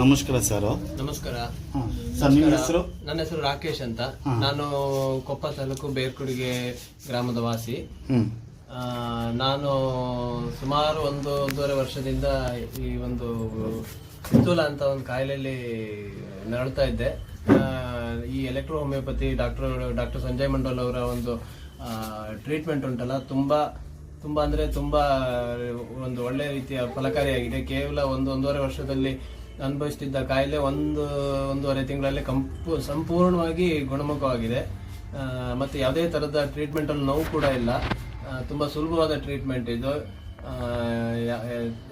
ನಮಸ್ಕಾರ ಸರ್. ನಮಸ್ಕಾರ ಸರ್, ನಿಮ್ಮ ಹೆಸರು? ನನ್ನ ಹೆಸರು ರಾಕೇಶ್ ಅಂತ. ನಾನು ಕೊಪ್ಪ ತಾಲೂಕು ಬೇರ್ಕುಡಿಗೆ ಗ್ರಾಮದ ವಾಸಿ. ನಾನು ಸುಮಾರು ಒಂದೂವರೆ ವರ್ಷದಿಂದ ಈ ಒಂದು ಪಿತ್ತೂಲ ಅಂತ ಒಂದು ಕಾಯಿಲೆಯಲ್ಲಿ ನರಳ್ತಾ ಇದ್ದೆ. ಈ electro homeopathy doctor Sanjay Mandal ಅವರ ಒಂದು ಟ್ರೀಟ್ಮೆಂಟ್ ಉಂಟಲ್ಲ, ತುಂಬಾ ಅಂದ್ರೆ ತುಂಬಾ ಒಂದು ಒಳ್ಳೆ ರೀತಿಯ ಫಲಕಾರಿಯಾಗಿದೆ. ಕೇವಲ ಒಂದೂವರೆ ವರ್ಷದಲ್ಲಿ ಅನುಭವಿಸುತ್ತಿದ್ದ ಕಾಯಿಲೆ ಒಂದೂವರೆ ತಿಂಗಳಲ್ಲಿ ಸಂಪೂರ್ಣವಾಗಿ ಗುಣಮುಖವಾಗಿದೆ. ಮತ್ತೆ ಯಾವುದೇ ತರದ ಟ್ರೀಟ್ಮೆಂಟ್ ಅಲ್ಲಿ ನೋವು ಕೂಡ ಇಲ್ಲ. ತುಂಬಾ ಸುಲಭವಾದ ಟ್ರೀಟ್ಮೆಂಟ್ ಇದು.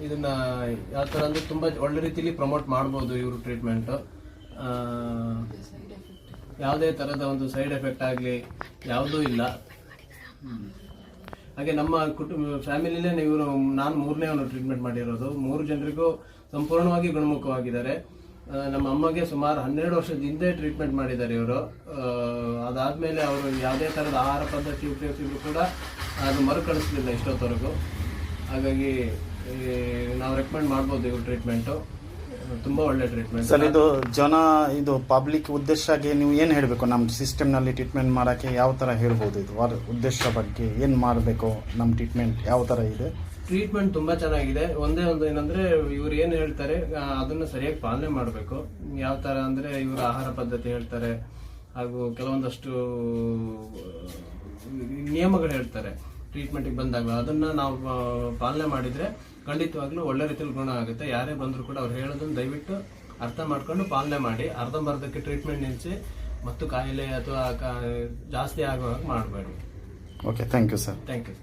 ಇದನ್ನ ಯಾವ ತರ ಅಂದ್ರೆ ತುಂಬಾ ಒಳ್ಳೆ ರೀತಿಯಲ್ಲಿ ಪ್ರಮೋಟ್ ಮಾಡಬಹುದು ಇವರು ಟ್ರೀಟ್ಮೆಂಟ್. ಯಾವುದೇ ತರದ ಒಂದು ಸೈಡ್ ಎಫೆಕ್ಟ್ ಆಗಲಿ ಯಾವುದೂ ಇಲ್ಲ. ಹಾಗೆ ನಮ್ಮ ಫ್ಯಾಮಿಲಿಲೇ ನಾನು ಮೂರನೇ ಟ್ರೀಟ್ಮೆಂಟ್ ಮಾಡಿರೋದು. 3 ಜನರಿಗೂ ಸಂಪೂರ್ಣವಾಗಿ ಗುಣಮುಖವಾಗಿದ್ದಾರೆ. ನಮ್ಮ ಅಮ್ಮಗೆ ಸುಮಾರು 12 ವರ್ಷದ ಹಿಂದೆ ಟ್ರೀಟ್ಮೆಂಟ್ ಮಾಡಿದ್ದಾರೆ ಇವರು. ಅದಾದ್ಮೇಲೆ ಅವರು ಯಾವುದೇ ತರದ ಆಹಾರ ಪದ್ಧತಿ ಉಪಯೋಗಿಸಿದ್ರು ಕೂಡ ಅದು ಮರುಕಳಿಸಲಿಲ್ಲ ಇಷ್ಟೊತ್ತವರೆಗೂ. ಹಾಗಾಗಿ ನಾವು ರೆಕಮೆಂಡ್ ಮಾಡ್ಬೋದು ಇವ್ರ ಟ್ರೀಟ್ಮೆಂಟು. ತುಂಬಾ ಒಳ್ಳೆ ಟ್ರೀಟ್ಮೆಂಟ್ ಸರ್. ಇದು ಪಬ್ಲಿಕ್ ಉದ್ದೇಶಕ್ಕೆ ನೀವು ಏನು ಹೇಳಬೇಕು? ನಮ್ಮ ಸಿಸ್ಟಮ್ನಲ್ಲಿ ಟ್ರೀಟ್ಮೆಂಟ್ ಮಾಡೋಕ್ಕೆ ಯಾವ ಥರ ಹೇಳ್ಬೋದು? ಇದು ಉದ್ದೇಶ ಬಗ್ಗೆ ಏನು ಮಾಡಬೇಕು? ನಮ್ಮ ಟ್ರೀಟ್ಮೆಂಟ್ ಯಾವ ಥರ ಇದೆ? ಟ್ರೀಟ್ಮೆಂಟ್ ತುಂಬಾ ಚೆನ್ನಾಗಿದೆ. ಒಂದೇ ಒಂದು ಏನಂದ್ರೆ ಇವ್ರು ಏನು ಹೇಳ್ತಾರೆ ಅದನ್ನ ಸರಿಯಾಗಿ ಪಾಲನೆ ಮಾಡಬೇಕು. ಯಾವ ತರ ಅಂದ್ರೆ ಇವರ ಆಹಾರ ಪದ್ಧತಿ ಹೇಳ್ತಾರೆ, ಹಾಗೂ ಕೆಲವೊಂದಷ್ಟು ನಿಯಮಗಳು ಹೇಳ್ತಾರೆ ಟ್ರೀಟ್ಮೆಂಟ್ಗೆ ಬಂದಾಗ. ಅದನ್ನ ನಾವು ಪಾಲನೆ ಮಾಡಿದ್ರೆ ಖಂಡಿತವಾಗ್ಲೂ ಒಳ್ಳೆ ರೀತಿಯಲ್ಲಿ ಗುಣ ಆಗುತ್ತೆ. ಯಾರೇ ಬಂದ್ರು ಕೂಡ ಅವ್ರು ಹೇಳೋದನ್ನ ದಯವಿಟ್ಟು ಅರ್ಥ ಮಾಡ್ಕೊಂಡು ಪಾಲನೆ ಮಾಡಿ. ಅರ್ಧಂಬರ್ಧಕ್ಕೆ ಟ್ರೀಟ್ಮೆಂಟ್ ನಿಲ್ಲಿಸಿ ಮತ್ತು ಕಾಯಿಲೆ ಅಥವಾ ಜಾಸ್ತಿ ಆಗುವಾಗ ಮಾಡಬೇಡಿ. Okay, thank you sir. Thank you.